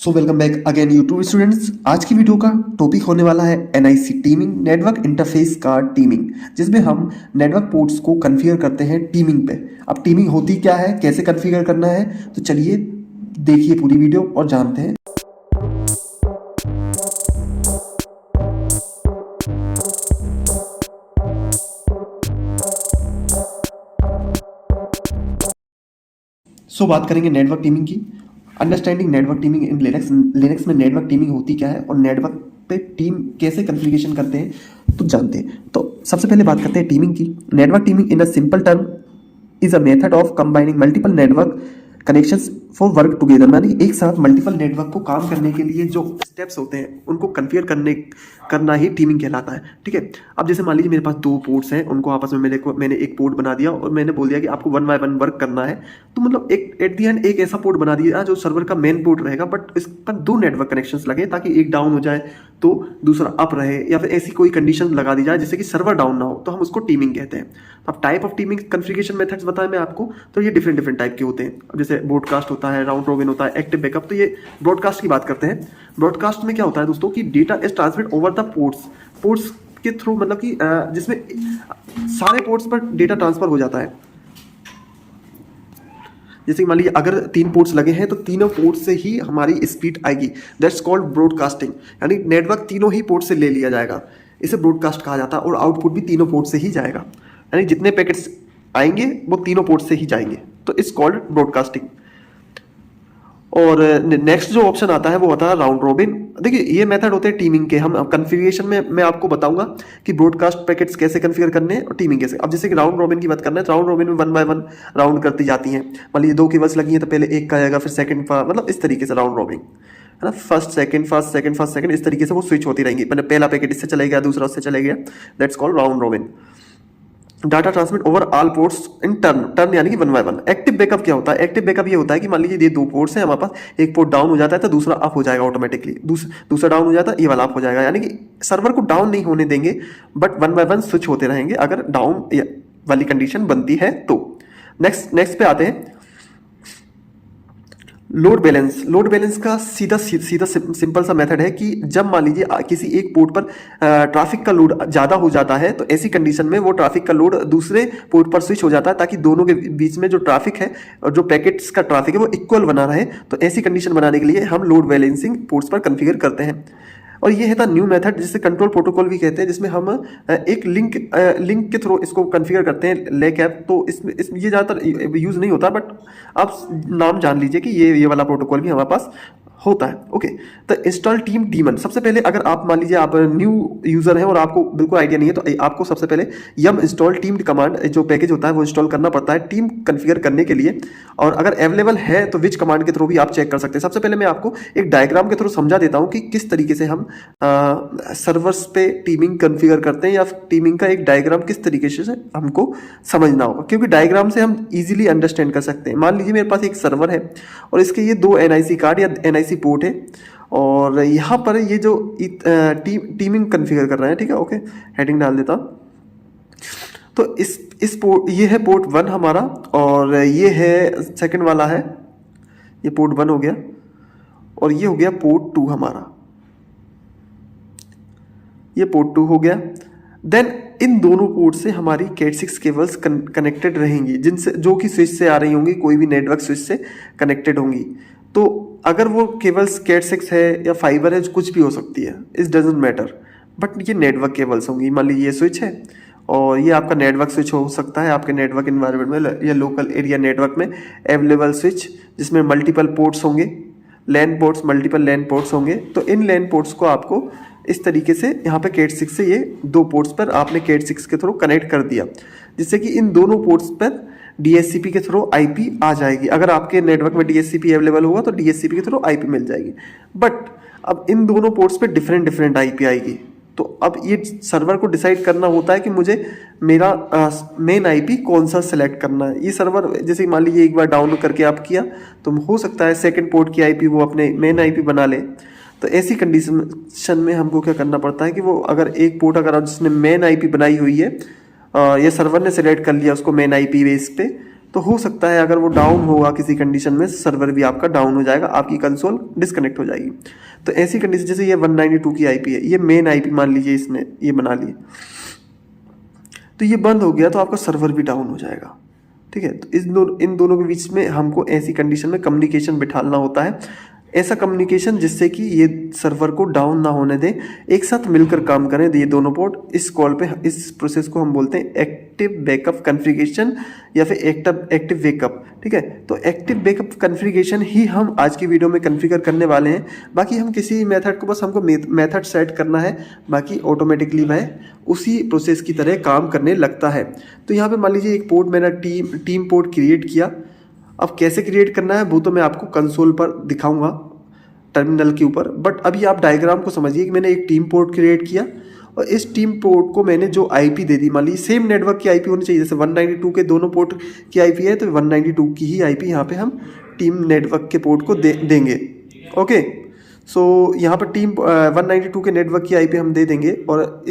So welcome back again YouTube students. आज की video का टॉपिक होने वाला है NIC teeming, network interface card teeming, जिसमें हम नेटवर्क पोर्ट्स को कॉन्फ़िगर करते हैं टीमिंग पे। अब टीमिंग होती क्या है, कैसे कॉन्फ़िगर करना है, तो चलिए देखिए पूरी वीडियो और जानते हैं। बात करेंगे नेटवर्क टीमिंग की। Understanding network teeming in Linux में नेटवर्क टीमिंग होती क्या है और नेटवर्क पे टीम कैसे कॉन्फ़िगरेशन करते हैं तो जानते हैं। तो सबसे पहले बात करते हैं टीमिंग की। Network teeming in a simple term is a method of combining multiple network connections for work together. यानी एक साथ मल्टीपल नेटवर्क को काम करने के लिए जो स्टेप्स होते हैं उनको कन्फिगर करना ही टीमिंग कहलाता है। ठीक है, अब जैसे मान लीजिए मेरे पास दो पोर्ट्स हैं, उनको आपस में मैंने एक पोर्ट बना दिया और मैंने बोल दिया कि आपको 1 बाय 1 वर्क करना है। तो मतलब एक एट दी एंड एक ऐसा पोर्ट बना दिया जो सर्वर का मेन पोर्ट रहेगा, बट इस पर दो नेटवर्क कनेक्शंस लगे ताकि एक डाउन हो जाए तो दूसरा अप रहे, या फिर ऐसी कोई कंडीशन लगा दी जाए जिससे कि सर्वर डाउन ना हो, तो हम उसको टीमिंग कहते हैं। अब type of teeming configuration methods बताएं मैं आपको, तो ये डिफरेंट टाइप के होते हैं। अब जैसे ब्रॉडकास्ट होता है, राउंड रॉबिन होता है, एक्टिव बैकअप। तो ये ब्रॉडकास्ट की बात करते हैं। ब्रॉडकास्ट में क्या होता है दोस्तों कि data is transmit over the ports के थ्रू, मतलब कि जिसमें सारे पोर्ट्स पर डेटा ट्रांसफर हो जाता है। जैसे कि मान लीजिए अगर 3 पोर्ट्स लगे हैं तो तीनों पोर्ट से ही हमारी स्पीड आएगी, दैट्स कॉल्ड ब्रॉडकास्टिंग। यानी नेटवर्क तीनों ही पोर्ट से ले लिया जाएगा, इसे ब्रॉडकास्ट कहा जाता है। और आउटपुट भी तीनों पोर्ट से ही जाएगा, यानी जितने पैकेट्स आएंगे वो तीनों पोर्ट से ही जाएंगे, तो इट्स कॉल्ड ब्रॉडकास्टिंग। और नेक्स्ट जो ऑप्शन आता है वो होता है राउंड रॉबिन। देखिए ये मेथड होते हैं टीमिंग के। हम कॉन्फ़िगरेशन में मैं आपको बताऊंगा कि ब्रॉडकास्ट पैकेट्स कैसे कॉन्फ़िगर करने हैं और टीमिंग कैसे। अब जैसे कि राउंड रॉबिन की बात करना है, तो राउंड रॉबिन में 1 बाय 1 राउंड करती जाती हैं। मान लीजिए 2 केबल्स लगी हैं तो पहले एक का आएगा, फिर सेकंड का, मतलब इस तरीके से राउंड रॉबिन है ना। First second, first second, first second, इस तरीके से वो स्विच होती रहेंगी। पहला पैकेट इससे चले गया, दूसरा उससे चले गया, that's called round robin. Data transmit over all ports in turn यानी कि 1 बाय 1। एक्टिव बैकअप क्या होता है? एक्टिव बैकअप ये होता है कि मान लीजिए ये 2 पोर्ट्स हैं हमारे पास, एक पोर्ट डाउन हो जाता है तो दूसरा अप हो जाएगा ऑटोमेटिकली, दूसरा डाउन हो जाता है, ये वाला अप हो जाएगा। यानी कि सर्वर को डाउन नहीं होने देंगे, बट 1 बाय 1 स्विच होते रहेंगे अगर डाउन वाली कंडीशन बनती है तो। नेक्स्ट पे आते हैं लोड बैलेंस। लोड बैलेंस का सीधा सिंपल सा मेथड है कि जब मान लीजिए किसी एक पोर्ट पर ट्रैफिक का लोड ज़्यादा हो जाता है तो ऐसी कंडीशन में वो ट्रैफिक का लोड दूसरे पोर्ट पर स्विच हो जाता है ताकि दोनों के बीच में जो ट्रैफिक है और जो पैकेट्स का ट्रैफिक है वो इक्वल बना रहे। तो ऐसी कंडीशन बनाने के लिए हम लोड बैलेंसिंग पोर्ट्स पर कॉन्फ़िगर करते हैं। और ये है था न्यू मेथड जिसे कंट्रोल प्रोटोकॉल भी कहते हैं, जिसमें हम एक लिंक के थ्रू इसको कॉन्फ़िगर करते हैं, लेक ऐप। तो इसमें ये ज़्यादातर यूज़ नहीं होता, बट आप नाम जान लीजिए कि ये वाला प्रोटोकॉल भी हमारे पास होता है। ओके, तो इंस्टॉल टीम डीमन। सबसे पहले अगर आप मान लीजिए आप न्यू यूज़र हैं और आपको बिल्कुल आइडिया नहीं है, तो आपको सबसे पहले यम इंस्टॉल टीम कमांड जो पैकेज होता है वो इंस्टॉल करना पड़ता है टीम कॉन्फ़िगर करने के लिए। और अगर अवेलेबल है तो विच कमांड के थ्रू भी आप चेक कर सकते हैं। सबसे पहले मैं आपको एक डायग्राम के थ्रू समझा देता हूँ कि किस तरीके से हम सर्वर्स पे टीमिंग कॉन्फ़िगर करते हैं, या टीमिंग का एक डायग्राम किस तरीके से हमको समझना होगा, क्योंकि डायग्राम से हम इजीली अंडरस्टैंड कर सकते हैं। मान लीजिए मेरे पास एक सर्वर है और इसके ये 2 एनआईसी कार्ड या एनआईसी पोर्ट है, और यहाँ पर ये जो टीमिंग कॉन्फ़िगर कर रहे हैं। ठीक है, ओके, हेडिंग डाल देता हूँ। तो इस पोर्ट, ये है पोर्ट 1 हमारा, और ये है सेकंड वाला है, ये पोर्ट 1 हो गया, और ये हो गया पोर्ट 2 हमारा, ये पोर्ट 2 हो गया। देन इन दोनों पोर्ट से हमारी कैट 6 केबल्स कनेक्टेड रहेंगी, जिनसे जो कि स्विच से आ रही होंगी, कोई भी नेटवर्क स्विच से कनेक्टेड होंगी। तो अगर वो केबल्स कैट 6 है या फाइबर है, कुछ भी हो सकती है, इट डजेंट मैटर, बट ये नेटवर्क केबल्स होंगी। मान लीजिए ये स्विच है और ये आपका नेटवर्क स्विच हो सकता है आपके नेटवर्क इन्वायरमेंट में या लोकल एरिया नेटवर्क में अवेलेबल स्विच, जिसमें मल्टीपल पोर्ट्स होंगे, लैन पोर्ट्स, मल्टीपल लैन पोर्ट्स होंगे। तो इन लैन पोर्ट्स को आपको इस तरीके से यहाँ पे कैट 6 से ये 2 पोर्ट्स पर आपने कैट 6 के थ्रू कनेक्ट कर दिया, जिससे कि इन दोनों पोर्ट्स पर डीएचसीपी के थ्रू आईपी आ जाएगी। अगर आपके नेटवर्क में डीएचसीपी अवेलेबल होगा तो डीएचसीपी के थ्रू आईपी मिल जाएगी, बट अब इन दोनों पोर्ट्स पे डिफरेंट आईपी आएगी। तो अब ये सर्वर को डिसाइड करना होता है कि मुझे मेरा मेन आईपी कौन सा सेलेक्ट करना है। ये सर्वर जैसे मान लीजिए एक बार डाउनलोड करके आप किया तो हो सकता है सेकंड पोर्ट की आईपी वो अपने मेन आईपी बना ले। तो ऐसी कंडीशन में हमको क्या करना पड़ता है कि वो अगर एक पोर्ट जिसने मेन आईपी बनाई हुई है, ये सर्वर ने सेलेक्ट कर लिया उसको मेन आईपी बेस पे, तो हो सकता है अगर वो डाउन होगा किसी कंडीशन में, सर्वर भी आपका डाउन हो जाएगा, आपकी कंसोल डिस्कनेक्ट हो जाएगी। तो ऐसी कंडीशन, जैसे ये 192 की आईपी है, ये मेन आईपी मान लीजिए इसने ये बना ली, तो ये बंद हो गया तो आपका सर्वर भी डाउन हो जाएगा। ठीक है, तो इन दोनों के बीच में हमको ऐसी कंडीशन में कम्युनिकेशन बिठाना होता है, ऐसा कम्युनिकेशन जिससे कि ये सर्वर को डाउन ना होने दें, एक साथ मिलकर काम करें ये दोनों पोर्ट। इस कॉल पे इस प्रोसेस को हम बोलते हैं एक्टिव बैकअप कॉन्फ़िगरेशन या फिर एक्टिव बैकअप। ठीक है, तो एक्टिव बैकअप कॉन्फ़िगरेशन ही हम आज की वीडियो में कॉन्फ़िगर करने वाले हैं। बाकी हम किसी मेथड को, बस हमको मेथड सेट करना है, बाकी ऑटोमेटिकली वह उसी प्रोसेस की तरह काम करने लगता है। तो यहाँ पे मान लीजिए एक पोर्ट मैंने टीम पोर्ट क्रिएट किया। अब कैसे क्रिएट करना है वो तो मैं आपको कंसोल पर दिखाऊंगा टर्मिनल के ऊपर, बट अभी आप डायग्राम को समझिए कि मैंने एक टीम पोर्ट क्रिएट किया और इस टीम पोर्ट को मैंने जो आईपी दे दी, मान लीजिए सेम नेटवर्क की आईपी होनी चाहिए, जैसे 192 के दोनों पोर्ट की आईपी है तो 192 की ही आईपी यहाँ पे हम टीम नेटवर्क के पोर्ट को देंगे। ओके, सो यहाँ पर टीम 192 के नेटवर्क की आईपी हम दे देंगे। और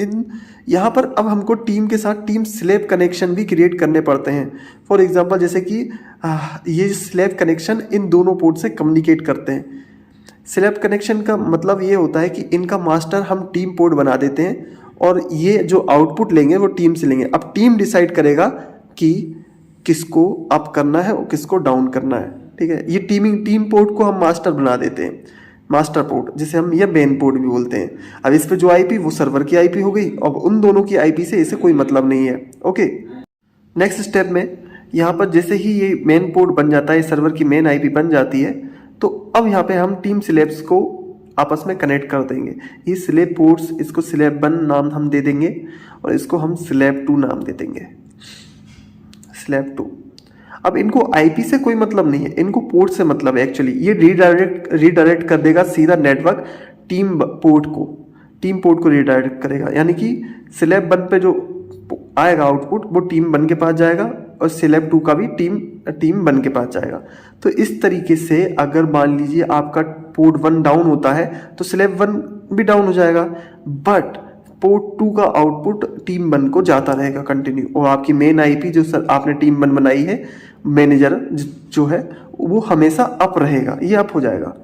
यहाँ पर अब हमको टीम के साथ टीम स्लैब कनेक्शन भी क्रिएट करने पड़ते हैं। फॉर एग्जांपल जैसे कि ये स्लैब कनेक्शन इन दोनों पोर्ट से कम्युनिकेट करते हैं। स्लैब कनेक्शन का मतलब ये होता है कि इनका मास्टर हम टीम पोर्ट बना देते हैं और ये जो आउटपुट लेंगे वो टीम से लेंगे। अब टीम डिसाइड करेगा कि किसको अप करना है और किसको डाउन करना है। ठीक है, ये टीम पोर्ट को हम मास्टर बना देते हैं, मास्टर पोर्ट जिसे हम या मेन पोर्ट भी बोलते हैं। अब इस पे जो आईपी वो सर्वर की आईपी हो गई, अब उन दोनों की आईपी से इसे कोई मतलब नहीं है। ओके, नेक्स्ट स्टेप में यहाँ पर जैसे ही ये मेन पोर्ट बन जाता है, सर्वर की मेन आईपी बन जाती है, तो अब यहाँ पे हम टीम स्लैब्स को आपस में कनेक्ट कर देंगे। ये स्लैब पोर्ट्स, इसको स्लैब 1 नाम हम दे देंगे और इसको हम स्लैब 2 नाम दे देंगे, स्लैब 2। अब इनको आईपी से कोई मतलब नहीं है, इनको पोर्ट से मतलब है एक्चुअली। ये रीडायरेक्ट कर देगा सीधा नेटवर्क टीम पोर्ट को रीडायरेक्ट करेगा, यानी कि स्लैब 1 पे जो आएगा आउटपुट वो टीम 1 के पास जाएगा और स्लैब 2 का भी टीम 1 के पास जाएगा। तो इस तरीके से अगर मान लीजिए आपका पोर्ट 1 डाउन होता है तो स्लैब 1 भी डाउन हो जाएगा, बट पोर्ट 2 का आउटपुट टीम 1 को जाता रहेगा कंटिन्यू, और आपकी मेन आईपी जो आपने टीम 1 बनाई है, मैनेजर जो है वो हमेशा अप रहेगा, ये अप हो जाएगा।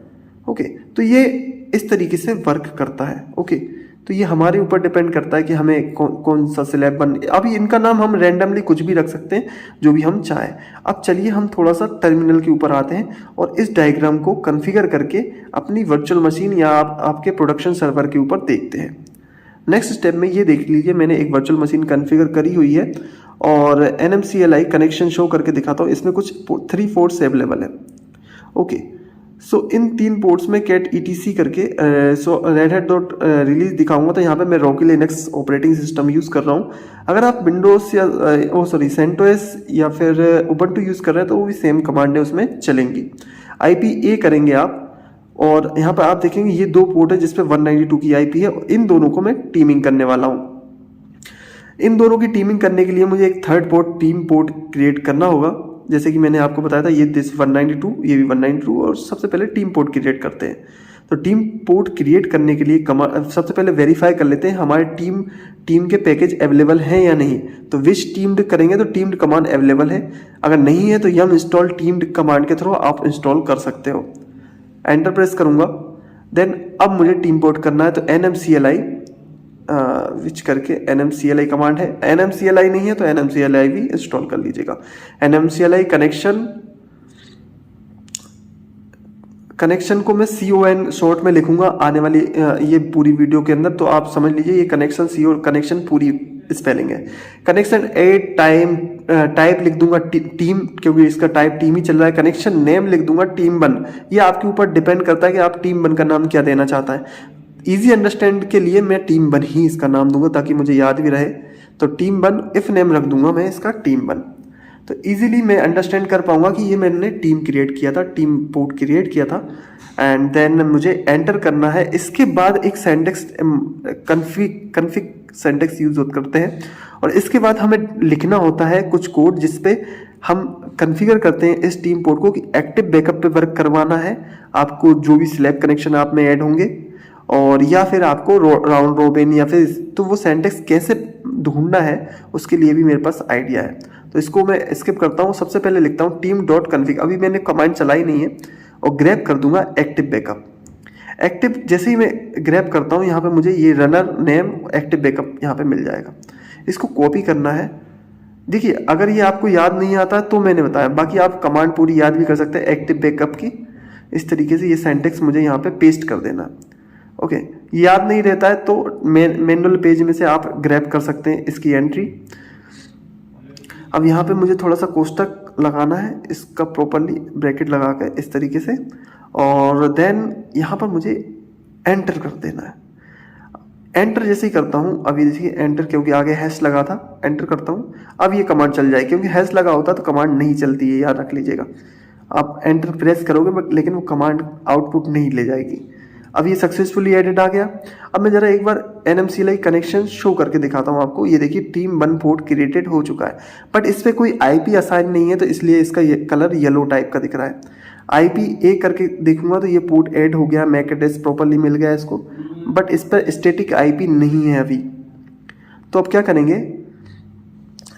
ओके, तो ये इस तरीके से वर्क करता है। ओके, तो ये हमारे ऊपर डिपेंड करता है कि हमें कौन सा स्लैब बन। अभी इनका नाम हम रैंडमली कुछ भी रख सकते हैं, जो भी हम चाहें। अब चलिए हम थोड़ा सा टर्मिनल के ऊपर आते हैं और इस डायग्राम को कॉन्फ़िगर करके अपनी वर्चुअल मशीन या आपके प्रोडक्शन सर्वर के ऊपर देखते हैं। नेक्स्ट स्टेप में ये देख लीजिए, मैंने एक वर्चुअल मशीन कॉन्फ़िगर करी हुई है और NMCLI कनेक्शन शो करके दिखाता हूँ। इसमें कुछ 3 पोर्ट्स अवेलेबल है। ओके, सो इन 3 पोर्ट्स में कैट ETC करके redhat.release दिखाऊंगा। तो यहाँ पे मैं Rocky Linux operating system use कर रहा हूँ। अगर आप विंडोज़ या CentOS या फिर उबंटू यूज़ कर रहे हैं तो वो भी सेम कमांड है, उसमें चलेंगी। IP A करेंगे आप, और यहाँ पर आप देखेंगे ये 2 पोर्ट है जिसपे 192 की आईपी है, और इन दोनों को मैं टीमिंग करने वाला हूँ। इन दोनों की टीमिंग करने के लिए मुझे एक third port team port create करना होगा। जैसे कि मैंने आपको बताया था, ये 192, ये भी 192, और सबसे पहले टीम पोर्ट क्रिएट करते हैं। तो टीम पोर्ट क्रिएट करने के लिए सबसे पहले वेरीफाई कर लेते हैं हमारे टीम के पैकेज अवेलेबल हैं या नहीं। तो विच टीम्ड करेंगे तो टीम्ड कमांड अवेलेबल है, अगर नहीं है तो यम इंस्टॉल टीम्ड कमांड के थ्रू आप इंस्टॉल कर सकते हो। एंटर प्रेस करूंगा, देन अब मुझे टीम पोर्ट करना है तो NMCLI विच करके NMCLI कमांड है। NMCLI नहीं है तो NMCLI भी इंस्टॉल कर लीजिएगा। NMCLI कनेक्शन को मैं CON शॉर्ट में लिखूंगा आने वाली ये पूरी वीडियो के अंदर, तो आप समझ लीजिए ये कनेक्शन पूरी स्पेलिंग है। कनेक्शन टाइप लिख दूंगा टीम, क्योंकि इसका टाइप टीम ही चल रहा है। कनेक्शन नेम लिख दूंगा टीम 1। ये आपके ऊपर डिपेंड करता है कि आप टीम 1 का नाम क्या देना चाहता है। इजी अंडरस्टैंड के लिए मैं टीम 1 ही इसका नाम दूंगा ताकि मुझे याद भी रहे। तो टीम 1 इफ नेम रख दूंगा मैं इसका टीम 1, तो इजीली मैं अंडरस्टैंड कर पाऊंगा कि ये मैंने टीम क्रिएट किया था, टीम पोर्ट क्रिएट किया था। एंड देन मुझे एंटर करना है। इसके बाद एक सिंटैक्स कन्फिग सिंटैक्स यूज करते हैं, और इसके बाद हमें लिखना होता है कुछ कोड जिसपे हम कॉन्फ़िगर करते हैं इस टीम पोर्ट को कि एक्टिव बैकअप पे वर्क करवाना है आपको, जो भी स्लैब कनेक्शन आप में ऐड होंगे, और या फिर आपको राउंड रोबिन, या फिर तो वो सिंटैक्स कैसे ढूंढना है उसके लिए भी मेरे पास आइडिया है। तो इसको मैं स्किप करता हूँ। सबसे पहले लिखता हूँ टीम डॉट कन्फिग, अभी मैंने कमांड चलाई नहीं है, और ग्रैब कर दूंगा एक्टिव बैकअप। एक्टिव जैसे ही मैं ग्रैब करता हूँ, यहाँ पे मुझे ये रनर नेम एक्टिव बैकअप यहाँ पे मिल जाएगा। इसको कॉपी करना है। देखिए अगर ये आपको याद नहीं आता तो मैंने बताया, बाकी आप कमांड पूरी याद भी कर सकते हैं एक्टिव बैकअप की। इस तरीके से ये सेंटेक्स मुझे यहाँ पे पेस्ट कर देना। ओके, याद नहीं रहता है तो मैनुअल पेज में से आप ग्रैब कर सकते हैं इसकी एंट्री। अब यहाँ पे मुझे थोड़ा सा कोष्टक लगाना है, इसका प्रॉपरली ब्रैकेट लगा कर इस तरीके से, और देन यहाँ पर मुझे एंटर कर देना है। एंटर जैसे ही करता हूँ, अभी देखिए एंटर, क्योंकि आगे हैश लगा था, एंटर करता हूँ, अब ये कमांड चल जाए। क्योंकि हैश लगा होता तो कमांड नहीं चलती है, याद रख लीजिएगा। आप एंटर प्रेस करोगे बट लेकिन वो कमांड आउटपुट नहीं ले जाएगी। अब ये सक्सेसफुली एडिट आ गया। अब मैं जरा एक बार NMCLI कनेक्शन शो करके दिखाता हूँ आपको। ये देखिए टीम 1 पोर्ट क्रिएटेड हो चुका है, बट इस पर कोई IP असाइन नहीं है, तो इसलिए इसका ये कलर येलो टाइप का दिख रहा है। IP A करके देखूंगा तो ये पोर्ट ऐड हो गया, मैक एड्रेस प्रॉपरली मिल गया इसको, बट इस पर स्टैटिक IP नहीं है अभी। तो अब क्या करेंगे,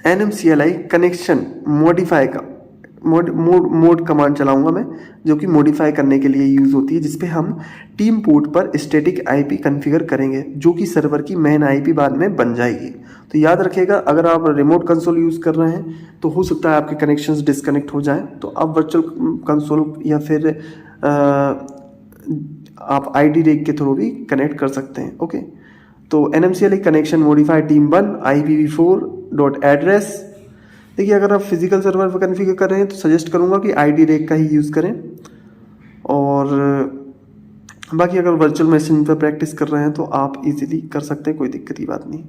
NMCLI कनेक्शन मॉडिफाई का मोड कमांड चलाऊंगा मैं, जो कि मॉडिफाई करने के लिए यूज़ होती है, जिसपे हम टीम पोर्ट पर स्टैटिक IP कॉन्फ़िगर करेंगे, जो कि सर्वर की मेन IP बाद में बन जाएगी। तो याद रखिएगा, अगर आप रिमोट कंसोल यूज़ कर रहे हैं तो हो सकता है आपके कनेक्शंस डिस्कनेक्ट हो जाएं, तो आप वर्चुअल कंसोल या फिर आप ID रेक के थ्रू भी कनेक्ट कर सकते हैं। ओके, तो NMCLI connection modify team 1 IPv4.address। देखिए अगर आप फिजिकल सर्वर पर कॉन्फ़िगर कर रहे हैं तो सजेस्ट करूंगा कि ID रेक का ही यूज़ करें, और बाकी अगर वर्चुअल मशीन पर प्रैक्टिस कर रहे हैं तो आप इजीली कर सकते हैं, कोई दिक्कत की बात नहीं।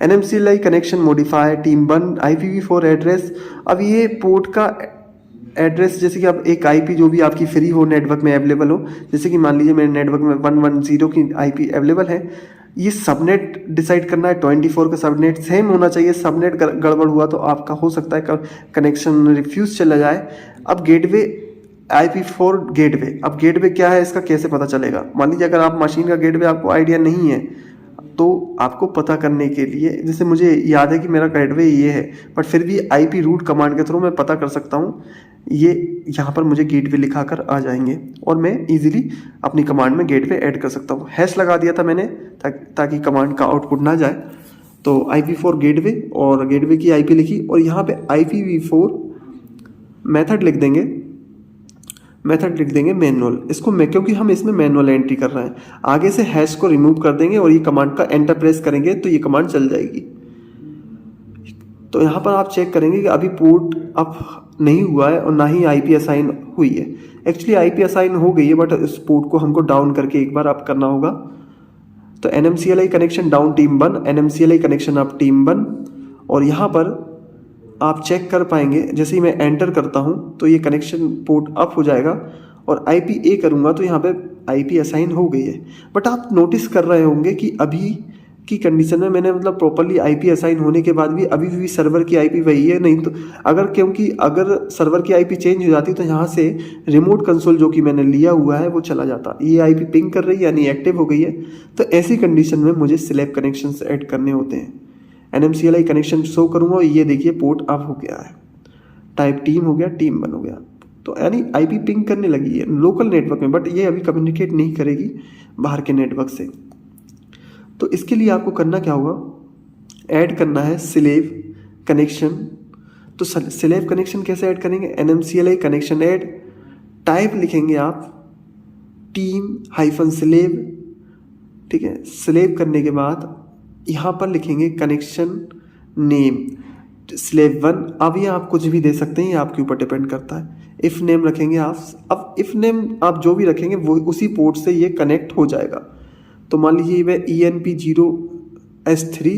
NMCLI connection modify team 1 IPv4 address. अब ये पोर्ट का एड्रेस, जैसे कि आप एक IP जो भी आपकी फ्री हो, नेटवर्क में अवेलेबल हो, जैसे कि मान लीजिए मेरे नेटवर्क में 110 की IP अवेलेबल है, ये सबनेट डिसाइड करना है। 24 का सबनेट सेम होना चाहिए। सबनेट गड़बड़ हुआ तो आपका हो सकता है कनेक्शन रिफ्यूज चला जाए। अब गेटवे IP4 गेटवे, अब गेटवे क्या है इसका कैसे पता चलेगा। मान लीजिए अगर आप मशीन का गेटवे आपको आइडिया नहीं है, तो आपको पता करने के लिए, जैसे मुझे याद है कि मेरा गेटवे ये है, बट फिर भी IP रूट कमांड के थ्रू मैं पता कर सकता हूँ। ये यहाँ पर मुझे गेटवे लिखा कर आ जाएंगे और मैं इजीली अपनी कमांड में गेटवे ऐड कर सकता हूँ। हैश लगा दिया था मैंने ताकि कमांड का आउटपुट ना जाए। तो IP4 गेटवे, और गेटवे की IP लिखी, और यहाँ पे IPv4 मेथड लिख देंगे मैनुअल। इसको मैं, क्योंकि हम इसमें मैनुअल एंट्री कर रहे हैं, आगे से हैश को रिमूव कर देंगे और ये कमांड का एंटर प्रेस करेंगे तो ये कमांड चल जाएगी। तो यहाँ पर आप चेक करेंगे कि अभी पोर्ट अप नहीं हुआ है और ना ही IP असाइन हुई है। एक्चुअली IP असाइन हो गई है, बट इस पोर्ट को हमको डाउन करके एक बार अप करना होगा। तो NMCLI connection down team 1, NMCLI connection up team 1, और यहाँ पर आप चेक कर पाएंगे जैसे ही मैं एंटर करता हूँ तो ये कनेक्शन पोर्ट अप हो जाएगा, और IP A करूँगा तो यहाँ पे IP असाइन हो गई है। बट आप नोटिस कर रहे होंगे कि अभी की कंडीशन में मैंने मतलब प्रॉपरली IP असाइन होने के बाद भी अभी भी सर्वर की IP वही है। नहीं तो अगर सर्वर की IP चेंज हो जाती तो यहाँ से रिमोट कंसोल जो कि मैंने लिया हुआ है वो चला जाता। ये IP पिंग कर रही है यानी एक्टिव हो गई है। तो ऐसी कंडीशन में मुझे स्लैब कनेक्शन ऐड करने होते हैं। NMCLI कनेक्शन शो करूँगा, ये देखिए पोर्ट अप हो गया है, टाइप टीम हो गया, टीम 1 हो गया। तो यानी IP पिंग करने लगी है लोकल नेटवर्क में, बट ये अभी कम्युनिकेट नहीं करेगी बाहर के नेटवर्क से। तो इसके लिए आपको करना क्या होगा, ऐड करना है स्लेव कनेक्शन। तो स्लेव कनेक्शन कैसे ऐड करेंगे, NMCLI कनेक्शन ऐड, टाइप लिखेंगे आप टीम-स्लेव, ठीक है। स्लेव करने के बाद यहाँ पर लिखेंगे कनेक्शन नेम स्लेव 1। अब ये आप कुछ भी दे सकते हैं, ये आपके ऊपर डिपेंड करता है। इफ़ नेम रखेंगे आप, अब इफ़ नेम आप जो भी रखेंगे वो उसी पोर्ट से ये कनेक्ट हो जाएगा। तो मान लीजिए मैं ENP0S3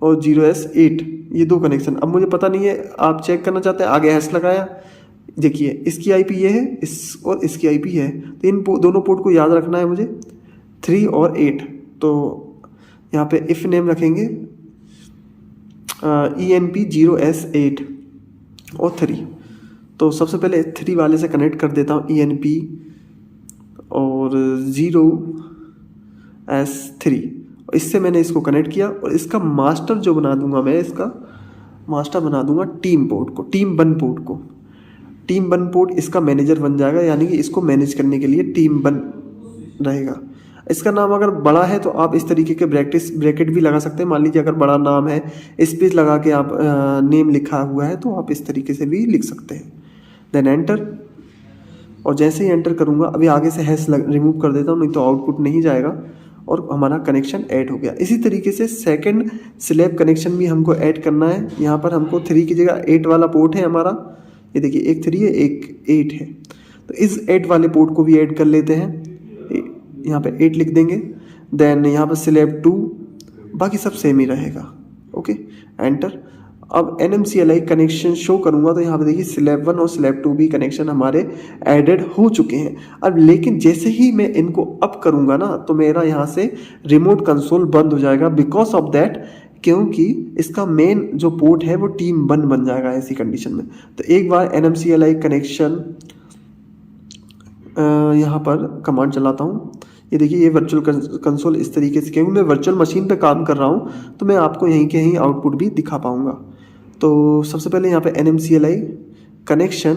और 0S8 ये 2 कनेक्शन, अब मुझे पता नहीं है, आप चेक करना चाहते हैं, आगे हैश लगाया, देखिए इसकी IP ये है, और इसकी IP है, तो इन दोनों पोर्ट को याद रखना है मुझे, 3 और 8। तो यहाँ पे इफ़ नेम रखेंगे ENP0S8 और 3। तो सबसे पहले 3 वाले से कनेक्ट कर देता हूँ ENP और 0S3, इससे मैंने इसको कनेक्ट किया, और इसका मास्टर जो बना दूंगा मैं, इसका मास्टर बना दूंगा टीम पोर्ट को, टीम 1 पोर्ट को। टीम 1 पोर्ट इसका मैनेजर बन जाएगा, यानी कि इसको मैनेज करने के लिए टीम 1 रहेगा। इसका नाम अगर बड़ा है तो आप इस तरीके के ब्रैकेट भी लगा सकते हैं। मान लीजिए अगर बड़ा नाम है, स्पेस लगा के आप नेम लिखा हुआ है तो आप इस तरीके से भी लिख सकते हैं। देन एंटर, और जैसे ही एंटर करूँगा, अभी आगे से हैश रिमूव कर देता हूँ, नहीं तो आउटपुट नहीं जाएगा, और हमारा कनेक्शन ऐड हो गया। इसी तरीके से सेकंड स्लैब कनेक्शन भी हमको ऐड करना है। यहाँ पर हमको 3 की जगह 8 वाला पोर्ट है हमारा, ये देखिए एक 3 है एक 8 है, तो इस 8 वाले पोर्ट को भी ऐड कर लेते हैं। यहाँ पे 8 लिख देंगे। देन यहाँ पर स्लैब 2, बाकी सब सेम ही रहेगा। Okay, enter. अब NMCLI कनेक्शन शो करूँगा तो यहाँ पे देखिए स्लैब 1 और स्लैब 2 भी कनेक्शन हमारे एडेड हो चुके हैं। अब लेकिन जैसे ही मैं इनको अप करूँगा ना, तो मेरा यहाँ से रिमोट कंसोल बंद हो जाएगा, बिकॉज ऑफ दैट, क्योंकि इसका मेन जो पोर्ट है वो टीम 1 बन जाएगा ऐसी कंडीशन में। तो एक बार NMCLI कनेक्शन यहाँ पर कमांड चलाता हूँ। ये देखिए ये वर्चुअल कंसोल इस तरीके से, क्योंकि मैं वर्चुअल मशीन पे काम कर रहा हूँ तो मैं आपको यहीं के यहीं आउटपुट भी दिखा पाऊँगा। तो सबसे पहले यहाँ पे NMCLI कनेक्शन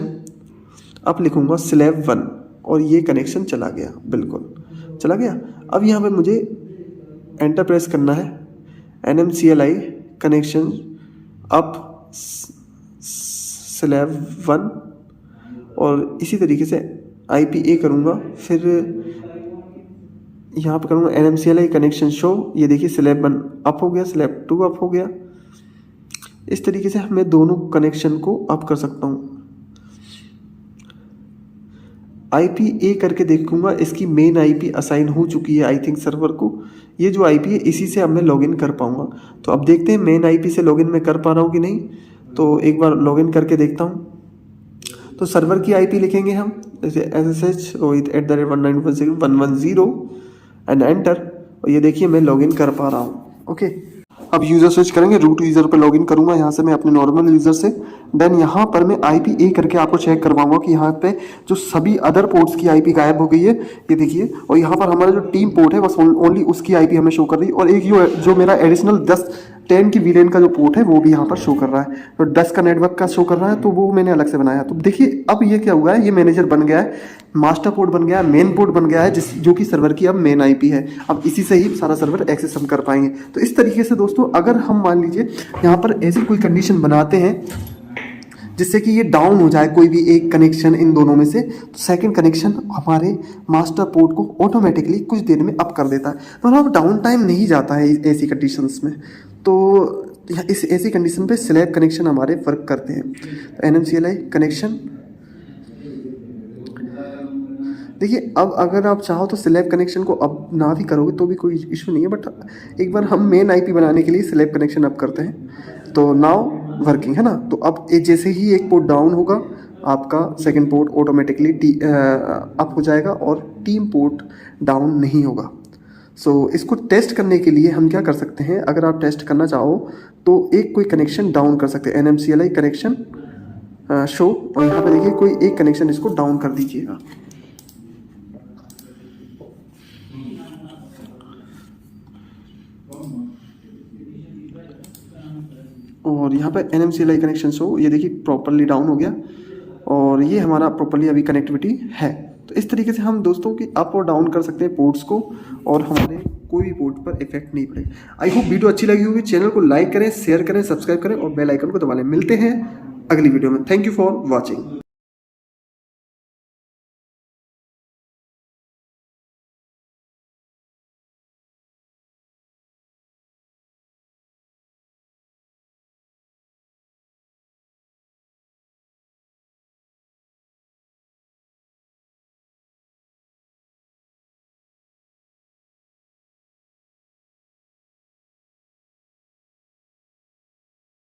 अब लिखूँगा स्लैब 1, और ये कनेक्शन चला गया, बिल्कुल चला गया। अब यहाँ पे मुझे एंटर प्रेस करना है। NMCLI कनेक्शन अप स्लैब 1, और इसी तरीके से IPA करूँगा, फिर यहाँ पर करूँगा NMCLI कनेक्शन शो। ये देखिए स्लैब 1 अप हो गया, स्लैब 2 अप हो गया। इस तरीके से मैं दोनों कनेक्शन को अप कर सकता हूँ। IPA करके देखूंगा, इसकी मेन IP असाइन हो चुकी है आई थिंक सर्वर को। ये जो IP है इसी से अब मैं लॉगिन कर पाऊँगा। तो अब देखते हैं मेन IP से लॉगिन मैं कर पा रहा हूँ कि नहीं। तो एक बार लॉगिन करके देखता हूँ। तो सर्वर की IP लिखेंगे हम, जैसे SSH rohit@191.110 एंड एंटर, और ये देखिए मैं लॉगिन कर पा रहा हूँ। ओके, अब यूज़र स्विच करेंगे, रूट यूज़र पर लॉगिन करूँगा यहाँ से मैं अपने नॉर्मल यूज़र से। देन यहाँ पर मैं IPA करके आपको चेक करवाऊँगा कि यहाँ पे जो सभी अदर पोर्ट्स की IP गायब हो गई है, ये देखिए। और यहाँ पर हमारा जो टीम पोर्ट है बस ओनली उसकी IP हमें शो कर रही है, और एक जो मेरा एडिशनल 10 की VLAN का जो पोर्ट है वो भी यहाँ पर शो कर रहा है। तो 10 का नेटवर्क का शो कर रहा है, तो वो मैंने अलग से बनाया। तो देखिए अब ये क्या हुआ है, ये मैनेजर बन गया है, मास्टर पोर्ट बन गया है, मेन पोर्ट बन गया है, जो कि सर्वर की अब मेन IP है। अब इसी से ही सारा सर्वर एक्सेस हम कर पाएंगे। तो इस तरीके से दोस्तों, अगर हम मान लीजिए यहाँ पर ऐसी कोई कंडीशन बनाते हैं जिससे कि ये डाउन हो जाए कोई भी एक कनेक्शन इन दोनों में से, तो सेकंड कनेक्शन हमारे मास्टर पोर्ट को ऑटोमेटिकली कुछ देर में अप कर देता है। तो मतलब डाउन टाइम नहीं जाता है ऐसी कंडीशंस में। तो इस ऐसी कंडीशन पे स्लैब कनेक्शन हमारे वर्क करते हैं। तो NMCLI कनेक्शन देखिए, अब अगर आप चाहो तो स्लैब कनेक्शन को अब ना भी करोगे तो भी कोई इशू नहीं है, बट एक बार हम मेन IP बनाने के लिए स्लैब कनेक्शन अप करते हैं। तो नाउ वर्किंग है ना। तो अब जैसे ही एक पोर्ट डाउन होगा, आपका सेकंड पोर्ट ऑटोमेटिकली अप हो जाएगा और टीम पोर्ट डाउन नहीं होगा। सो इसको टेस्ट करने के लिए हम क्या कर सकते हैं, अगर आप टेस्ट करना चाहो तो एक कोई कनेक्शन डाउन कर सकते हैं। NMCLI कनेक्शन शो, और यहाँ पे देखिए कोई एक कनेक्शन इसको डाउन कर दीजिएगा। और यहाँ पे NMCLI कनेक्शन शो, ये देखिए प्रॉपरली डाउन हो गया, और ये हमारा प्रॉपरली अभी कनेक्टिविटी है। तो इस तरीके से हम दोस्तों की अप और डाउन कर सकते हैं पोर्ट्स को, और हमारे कोई भी पोर्ट पर इफेक्ट नहीं पड़ेगा। आई होप वीडियो अच्छी लगी होगी। चैनल को लाइक करें, शेयर करें, सब्सक्राइब करें और बेल आइकन को दबा लें। मिलते हैं अगली वीडियो में। Thank you for watching.